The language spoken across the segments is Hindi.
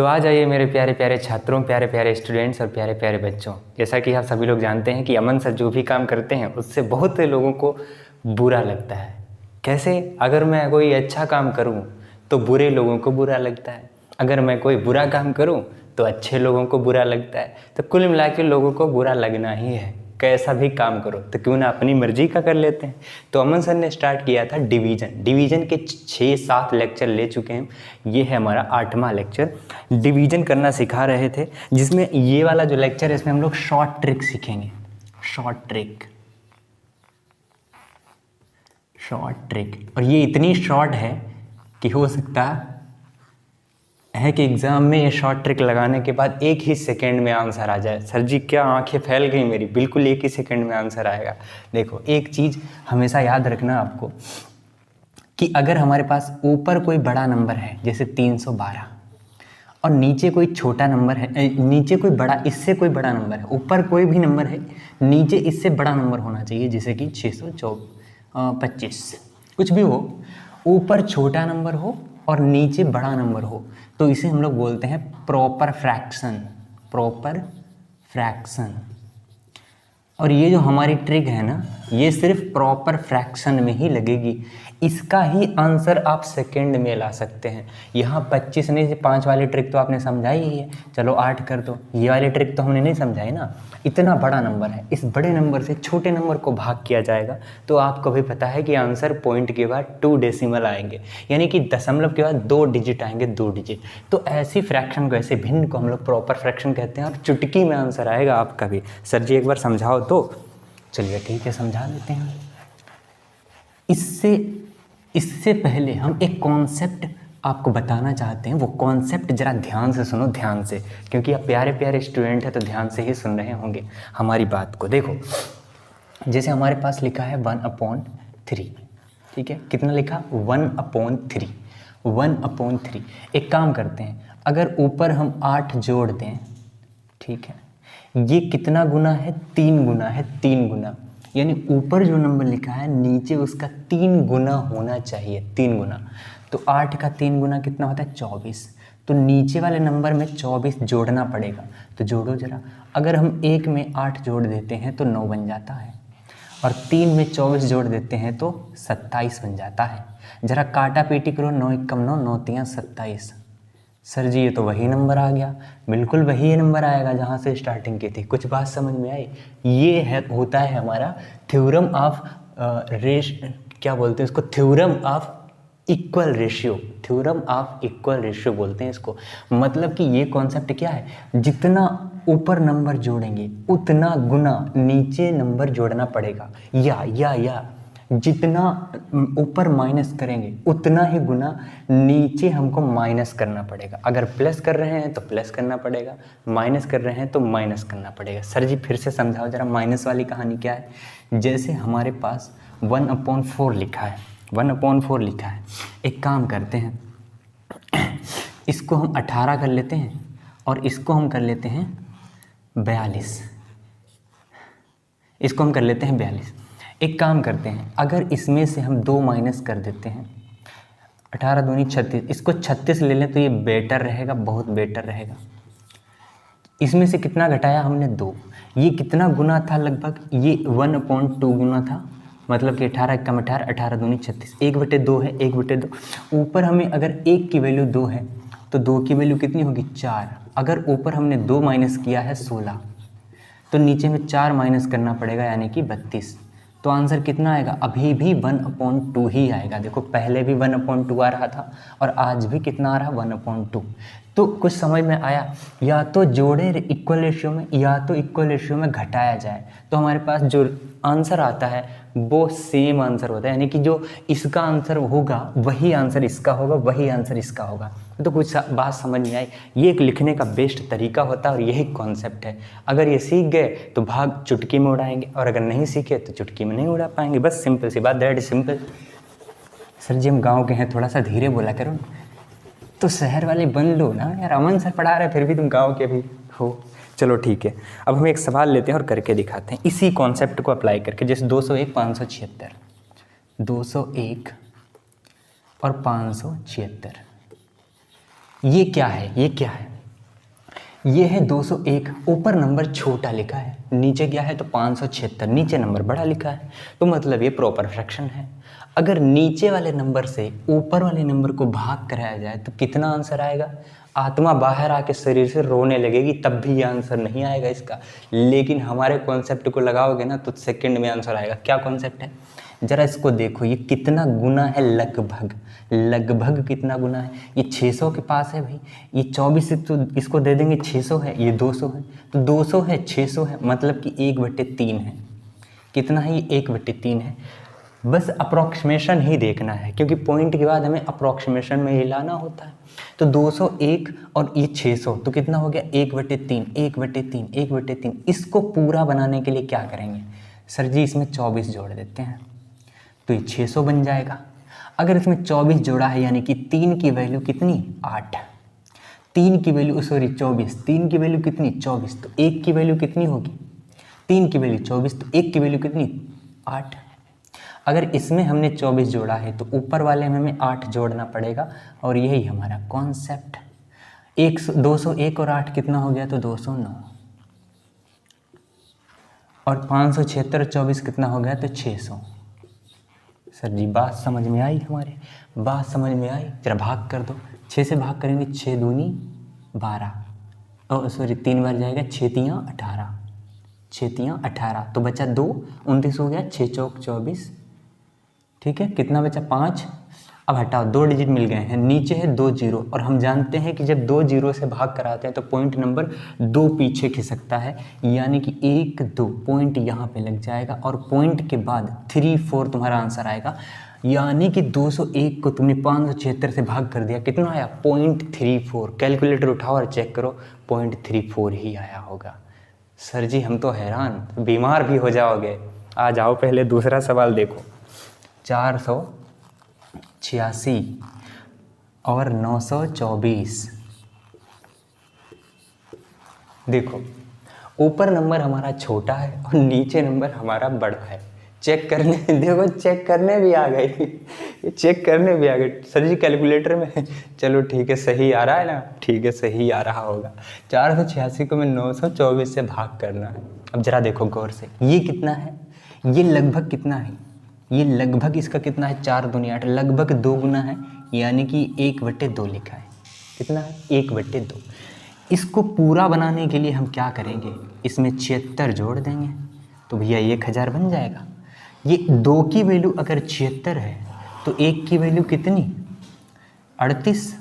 तो आ जाइए मेरे प्यारे प्यारे छात्रों, प्यारे प्यारे स्टूडेंट्स और प्यारे प्यारे बच्चों। जैसा कि आप सभी लोग जानते हैं कि अमन सर जो भी काम करते हैं उससे बहुत से लोगों को बुरा लगता है। कैसे? अगर मैं कोई अच्छा काम करूं तो बुरे लोगों को बुरा लगता है, अगर मैं कोई बुरा काम करूं तो अच्छे लोगों को बुरा लगता है। तो कुल मिला के लोगों को बुरा लगना ही है। कैसा भी काम करो तो क्यों ना अपनी मर्जी का कर लेते हैं। तो अमन सर ने स्टार्ट किया था डिवीज़न के 6-7 लेक्चर ले चुके हैं। ये है हमारा 8वां लेक्चर। डिवीज़न करना सिखा रहे थे, जिसमें ये वाला जो लेक्चर है इसमें हम लोग शॉर्ट ट्रिक सीखेंगे। शॉर्ट ट्रिक और ये इतनी शॉर्ट है कि हो सकता है कि एग्ज़ाम में ये शॉर्ट ट्रिक लगाने के बाद 1 ही सेकेंड में आंसर आ जाए। सर जी क्या आंखें फैल गई मेरी, बिल्कुल 1 ही सेकेंड में आंसर आएगा। देखो एक चीज़ हमेशा याद रखना आपको कि अगर हमारे पास ऊपर कोई बड़ा नंबर है जैसे 312 और नीचे कोई छोटा नंबर है, नीचे कोई बड़ा, इससे कोई बड़ा नंबर है, ऊपर कोई भी नंबर है, नीचे इससे बड़ा नंबर होना चाहिए जैसे कि 625 कुछ भी हो, ऊपर छोटा नंबर हो और नीचे बड़ा नंबर हो तो इसे हम लोग बोलते हैं प्रॉपर फ्रैक्शन। और ये जो हमारी ट्रिक है ना, ये सिर्फ प्रॉपर फ्रैक्शन में ही लगेगी। इसका ही आंसर आप सेकंड में ला सकते हैं। यहाँ 25 नहीं से 5 वाली ट्रिक तो आपने समझाई ही है, चलो 8 कर दो। ये वाली ट्रिक तो हमने नहीं समझाई ना। इतना बड़ा नंबर है, इस बड़े नंबर से छोटे नंबर को भाग किया जाएगा तो आपको भी पता है कि आंसर पॉइंट के बाद 2 डेसिमल आएंगे, यानी कि दशमलव के बाद 2 डिजिट आएंगे, 2 डिजिट। तो ऐसी फ्रैक्शन को, ऐसे भिन्न को हम लोग प्रॉपर फ्रैक्शन कहते हैं और चुटकी में आंसर आएगा आपका भी। सर जी एक बार समझाओ तो। चलिए ठीक है, समझा देते हैं। इससे पहले हम एक कॉन्सेप्ट आपको बताना चाहते हैं। वो कॉन्सेप्ट ज़रा ध्यान से सुनो, ध्यान से, क्योंकि आप प्यारे प्यारे स्टूडेंट हैं तो ध्यान से ही सुन रहे होंगे हमारी बात को। देखो जैसे हमारे पास लिखा है 1/3, ठीक है, कितना लिखा? 1/3। एक काम करते हैं, अगर ऊपर हम 8 जोड़ दें, ठीक है, ये कितना गुना है? 3 गुना है, 3 गुना, यानी ऊपर जो नंबर लिखा है नीचे उसका 3 गुना होना चाहिए, 3 गुना। तो 8 का 3 गुना कितना होता है? 24। तो नीचे वाले नंबर में 24 जोड़ना पड़ेगा। तो जोड़ो जरा। अगर हम 1 में 8 जोड़ देते हैं तो 9 बन जाता है, और 3 में 24 जोड़ देते हैं तो 27 बन जाता है। जरा काटा पीटी करो, 9 1 9, 9 3 27। सर जी ये तो वही नंबर आ गया। बिल्कुल वही नंबर आएगा जहाँ से स्टार्टिंग की थी। कुछ बात समझ में आई? ये है, होता है हमारा थ्योरम ऑफ क्या बोलते हैं इसको? थ्योरम ऑफ इक्वल रेशियो बोलते हैं इसको। मतलब कि ये कॉन्सेप्ट क्या है? जितना ऊपर नंबर जोड़ेंगे उतना गुना नीचे नंबर जोड़ना पड़ेगा, या जितना ऊपर माइनस करेंगे उतना ही गुना नीचे हमको माइनस करना पड़ेगा। अगर प्लस कर रहे हैं तो प्लस करना पड़ेगा, माइनस कर रहे हैं तो माइनस करना पड़ेगा। सर जी फिर से समझाओ जरा, माइनस वाली कहानी क्या है? जैसे हमारे पास 1/4 लिखा है, 1/4 लिखा है। एक काम करते हैं, इसको हम 18 कर लेते हैं और इसको हम कर लेते हैं 42। इसको हम कर लेते हैं 42। एक काम करते हैं, अगर इसमें से हम 2 माइनस कर देते हैं, 18 दूनी 36, इसको 36 ले लें तो ये बेटर रहेगा, बहुत बेटर रहेगा। इसमें से कितना घटाया हमने? 2। ये कितना गुना था? लगभग ये 1/2 गुना था। मतलब कि 18 कम 18, 18 दूनी 36, 1/2 है, 1/2। ऊपर हमें अगर 1 की वैल्यू 2 है तो 2 की वैल्यू कितनी होगी? 4। अगर ऊपर हमने 2 माइनस किया है 16, तो नीचे में 4 माइनस करना पड़ेगा, यानी कि 32। तो आंसर कितना आएगा? अभी भी 1/2 ही आएगा। देखो पहले भी 1/2 आ रहा था और आज भी कितना आ रहा है? 1/2। तो कुछ समझ में आया? या तो जोड़े इक्वल रेशियो में या तो इक्वल रेशियो में घटाया जाए, तो हमारे पास जो आंसर आता है वो सेम आंसर होता है, यानी कि जो इसका आंसर होगा वही आंसर इसका होगा, वही आंसर इसका होगा। तो कुछ बात समझ नहीं आई? ये एक लिखने का बेस्ट तरीका होता है और यही कॉन्सेप्ट है। अगर ये सीख गए तो भाग चुटकी में उड़ाएंगे, और अगर नहीं सीखे तो चुटकी में नहीं उड़ा पाएंगे। बस सिंपल सी बात, दैट इज सिंपल। सर जी हम गाँव के हैं, थोड़ा सा धीरे बोला करो। तो शहर वाले बन लो ना यार, अमन सर पढ़ा रहे फिर भी तुम गाँव के भी हो। चलो ठीक है, अब हम एक सवाल लेते हैं और करके दिखाते हैं इसी कॉन्सेप्ट को अप्लाई करके। जैसे 201 576, 201 और 576, ये क्या है? ये है 201, ऊपर नंबर छोटा लिखा है, नीचे क्या है तो 576, नीचे नंबर बड़ा लिखा है, तो मतलब ये प्रॉपर फ्रैक्शन है। अगर नीचे वाले नंबर से ऊपर वाले नंबर को भाग कराया जाए तो कितना आंसर आएगा? आत्मा बाहर आके शरीर से रोने लगेगी तब भी ये आंसर नहीं आएगा इसका। लेकिन हमारे कॉन्सेप्ट को लगाओगे ना तो सेकंड में आंसर आएगा। क्या कॉन्सेप्ट है? जरा इसको देखो, ये कितना गुना है लगभग, लगभग कितना गुना है? ये 600 के पास है भाई, ये 24 से तो इसको दे देंगे 600 है, ये 200 है, तो 200 है 600 है, मतलब कि 1/3 है। कितना है ये? 1/3 है। बस अप्रॉक्सीमेशन ही देखना है, क्योंकि पॉइंट के बाद हमें अप्रॉक्सीमेशन में ही लाना होता है। तो 201 और ये 600 तो कितना हो गया? 1/3, 1/3, 1/3। इसको पूरा बनाने के लिए क्या करेंगे? सर जी इसमें 24 जोड़ देते हैं तो ये 600 बन जाएगा। अगर इसमें 24 जोड़ा है यानी कि 3 की वैल्यू कितनी? 8। 3 की वैल्यू 24, 3 की वैल्यू कितनी? 24, तो 1 की वैल्यू कितनी होगी? 3 की वैल्यू 24, तो 1 की वैल्यू कितनी? 8। अगर इसमें हमने 24 जोड़ा है तो ऊपर वाले में हमें 8 जोड़ना पड़ेगा, और यही हमारा कॉन्सेप्ट। 201 और 8 कितना हो गया? तो 209। और 576 और 24 कितना हो गया? तो 600। सर जी बात समझ में आई? हमारे बात समझ में आई? जरा भाग कर दो, 6 से भाग करेंगे 6 दूनी 12, और सॉरी 3 बार जाएगा, 6 तियाँ 18, 6 तियाँ 18, तो बचा 2, 29 हो गया, 6 चौक 24, ठीक है। कितना बचा? 5। अब हटाओ, 2 डिजिट मिल गए हैं, नीचे है 2 जीरो, और हम जानते हैं कि जब 2 जीरो से भाग कराते हैं तो पॉइंट नंबर 2 पीछे खिसकता है, यानी कि 1 2 पॉइंट यहाँ पे लग जाएगा, और पॉइंट के बाद 3 4 तुम्हारा आंसर आएगा। यानी कि 201 को तुमने 576 से भाग कर दिया, कितना आया? 0.34। कैलकुलेटर उठाओ और चेक करो, 0.34 ही आया होगा। सर जी हम तो हैरान, बीमार भी हो जाओगे। आ जाओ, पहले दूसरा सवाल देखो। 486 और 924। देखो ऊपर नंबर हमारा छोटा है और नीचे नंबर हमारा बड़ा है। चेक करने देखो, चेक करने भी आ गए, ये चेक करने भी आ गए। सर जी कैलकुलेटर में, चलो ठीक है सही आ रहा है ना? ठीक है सही आ रहा होगा। 486 को मैं 924 से भाग करना है। अब जरा देखो गौर से, ये कितना है? ये लगभग कितना है? ये लगभग इसका कितना है? 4 दूनी 8, लगभग 2 गुना है, यानी कि 1/2 लिखा है। कितना है? 1/2। इसको पूरा बनाने के लिए हम क्या करेंगे? इसमें 76 जोड़ देंगे तो भैया 1000 बन जाएगा। ये 2 की वैल्यू अगर 76 है तो 1 की वैल्यू कितनी? 38।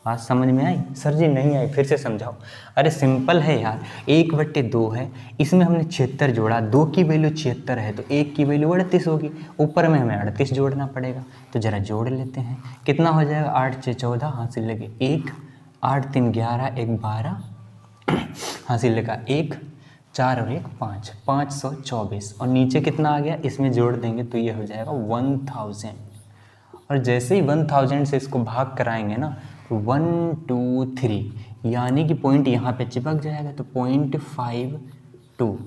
बात समझ में आई? सर जी नहीं आई, फिर से समझाओ। अरे सिंपल है यार, 1/2 है, इसमें हमने 76 जोड़ा, 2 की वैल्यू 76 है तो 1 की वैल्यू 38 होगी, ऊपर में हमें 38 जोड़ना पड़ेगा। तो ज़रा जोड़ लेते हैं, कितना हो जाएगा? 8 6 14, हासिल लगे 1, 8 3 11, 1 12, हासिल लगा 1, 4 और 1 5, 524, और नीचे कितना आ गया? इसमें जोड़ देंगे तो ये हो जाएगा 1000। और जैसे ही 1000 से इसको भाग कराएंगे ना, 1 2 3, यानी कि पॉइंट यहाँ पे चिपक जाएगा, तो 0.52।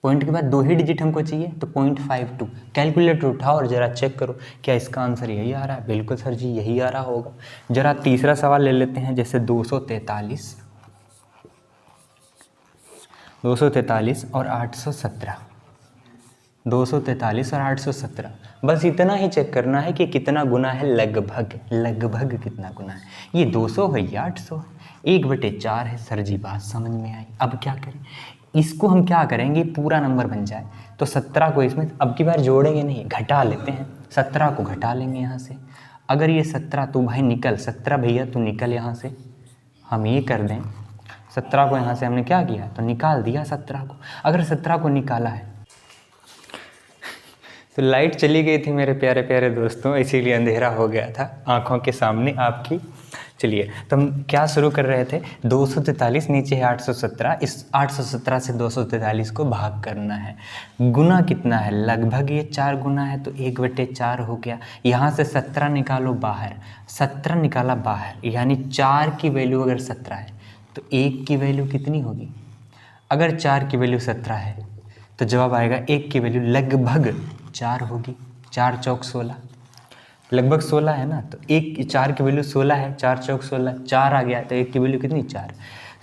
पॉइंट के बाद 2 ही डिजिट हमको चाहिए, तो 0.52। कैलकुलेटर उठाओ और ज़रा चेक करो क्या इसका आंसर यही आ रहा है? बिल्कुल सर जी यही आ रहा होगा। ज़रा तीसरा सवाल ले लेते हैं, जैसे 243 और 817। 243 और 817, बस इतना ही चेक करना है कि कितना गुना है, लगभग, लगभग कितना गुना है। ये 200 है, ये 800 है, 1/4 है। सर जी बात समझ में आई। अब क्या करें? इसको हम क्या करेंगे? पूरा नंबर बन जाए तो 17 को इसमें अब की बार जोड़ेंगे नहीं, घटा लेते हैं। 17 को घटा लेंगे यहाँ से। अगर ये 17, तो भाई निकल, 17 भैया तू निकल यहाँ से। हम ये कर दें, 17 को यहाँ से हमने क्या किया? तो निकाल दिया 17 को। अगर 17 को निकाला है तो लाइट चली गई थी मेरे प्यारे प्यारे दोस्तों, इसीलिए अंधेरा हो गया था आँखों के सामने आपकी। चलिए तो हम क्या शुरू कर रहे थे? 243 नीचे है 817, इस 817 से 243 को भाग करना है। गुना कितना है? लगभग ये 4 गुना है, तो 1/4 हो गया। यहाँ से 17 निकालो बाहर, 17 निकाला बाहर, यानी 4 की वैल्यू अगर 17 है तो 1 की वैल्यू कितनी होगी? अगर 4 की वैल्यू 17 है तो जवाब आएगा 1 की वैल्यू लगभग 4 होगी। 4 चौक 16, लगभग 16 है ना, तो 4 की वैल्यू 16 है, 4 चौक 16, 4 आ गया तो 1 की वैल्यू कितनी 4।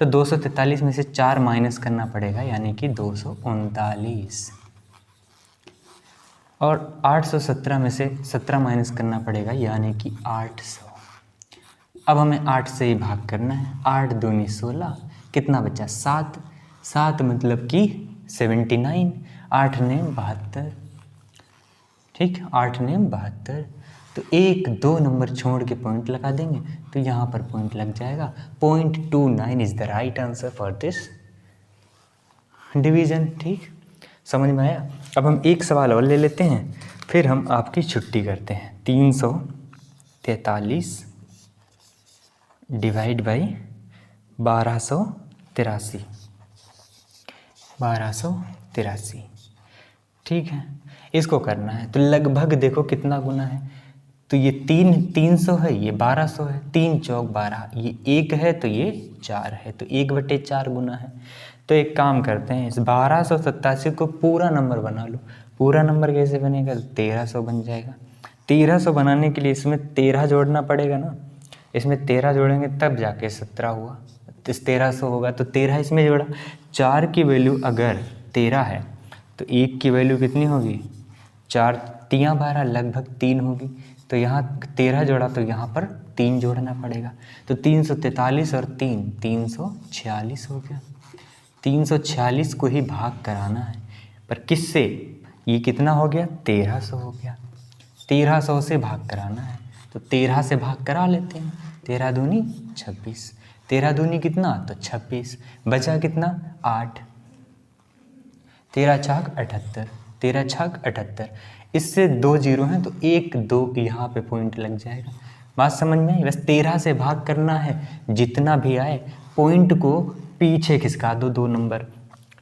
तो 243 में से 4 माइनस करना पड़ेगा यानी कि 239, और 817 में से 17 माइनस करना पड़ेगा यानी कि 800। अब हमें 8 से ही भाग करना है, 8 दूनी 16, कितना बचा 7, 7 मतलब कि 79, 8 ने 72, ठीक, 8 ने 72। तो 1 2 नंबर छोड़ के पॉइंट लगा देंगे तो यहाँ पर पॉइंट लग जाएगा। 0.29 is the right answer for this division. ठीक, समझ में आया। अब हम एक सवाल और ले लेते हैं, फिर हम आपकी छुट्टी करते हैं। 343 डिवाइड बाई 1283, 1283, ठीक है, इसको करना है। तो लगभग देखो कितना गुना है, तो ये 300 है, ये 1200 है, 3 चौक 12, ये 1 है तो ये 4 है, तो 1/4 गुना है। तो एक काम करते हैं, इस 1287 को पूरा नंबर बना लो। पूरा नंबर कैसे बनेगा, 1300 बन जाएगा। 1300 बनाने के लिए इसमें 13 जोड़ना पड़ेगा ना, इसमें 13 जोड़ेंगे तब जाके 17 हुआ, तो 1300 होगा। तो 13 इसमें जोड़ा, 4 की वैल्यू अगर 13 है तो 1 की वैल्यू कितनी होगी, 4 3 12 लगभग 3 होगी। तो यहाँ 13 जोड़ा तो यहाँ पर 3 जोड़ना पड़ेगा। तो 343 और 3 346 हो गया। 346 को ही भाग कराना है, पर किससे, ये कितना हो गया 1300 हो गया। 1300 से भाग कराना है तो 13 से भाग करा लेते हैं। 13 दूनी 26, 13 दूनी कितना तो 26, बचा कितना 8, 13 छाक 78, 13 छाक 78। इससे 2 जीरो हैं तो 1 2 यहाँ पे पॉइंट लग जाएगा। बात समझ में आई। बस 13 से भाग करना है, जितना भी आए पॉइंट को पीछे खिसका दो 2 नंबर,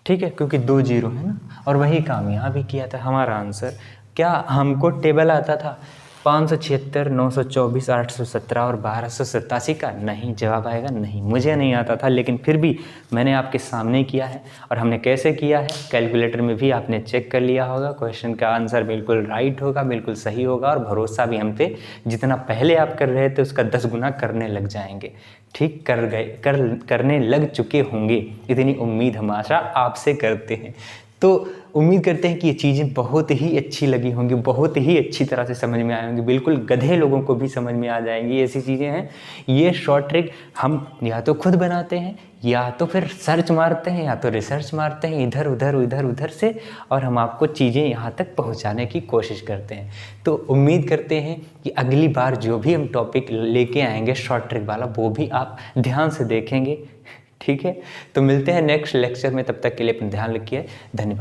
ठीक है, क्योंकि 2 जीरो है ना। और वही काम यहाँ भी किया था। हमारा आंसर क्या, हमको टेबल आता था 576, 924, 817 और 1287 का, नहीं जवाब आएगा नहीं, मुझे नहीं आता था, लेकिन फिर भी मैंने आपके सामने किया है। और हमने कैसे किया है, कैलकुलेटर में भी आपने चेक कर लिया होगा, क्वेश्चन का आंसर बिल्कुल राइट होगा, बिल्कुल सही होगा, और भरोसा भी हम पे जितना पहले आप कर रहे थे उसका 10 गुना करने लग जाएंगे। ठीक, करने लग चुके होंगे, इतनी उम्मीद हम आशा आपसे करते हैं। तो उम्मीद करते हैं कि ये चीज़ें बहुत ही अच्छी लगी होंगी, बहुत ही अच्छी तरह से समझ में आए होंगी, बिल्कुल गधे लोगों को भी समझ में आ जाएंगी। ऐसी चीज़ें हैं, ये शॉर्ट ट्रिक हम या तो खुद बनाते हैं, या तो फिर सर्च मारते हैं, या तो रिसर्च मारते हैं इधर उधर से, और हम आपको चीज़ें यहाँ तक पहुँचाने की कोशिश करते हैं। तो उम्मीद करते हैं कि अगली बार जो भी हम टॉपिक लेके आएंगे शॉर्ट ट्रिक वाला, वो भी आप ध्यान से देखेंगे। ठीक है, तो मिलते हैं नेक्स्ट लेक्चर में, तब तक के लिए अपना ध्यान रखिए, धन्यवाद।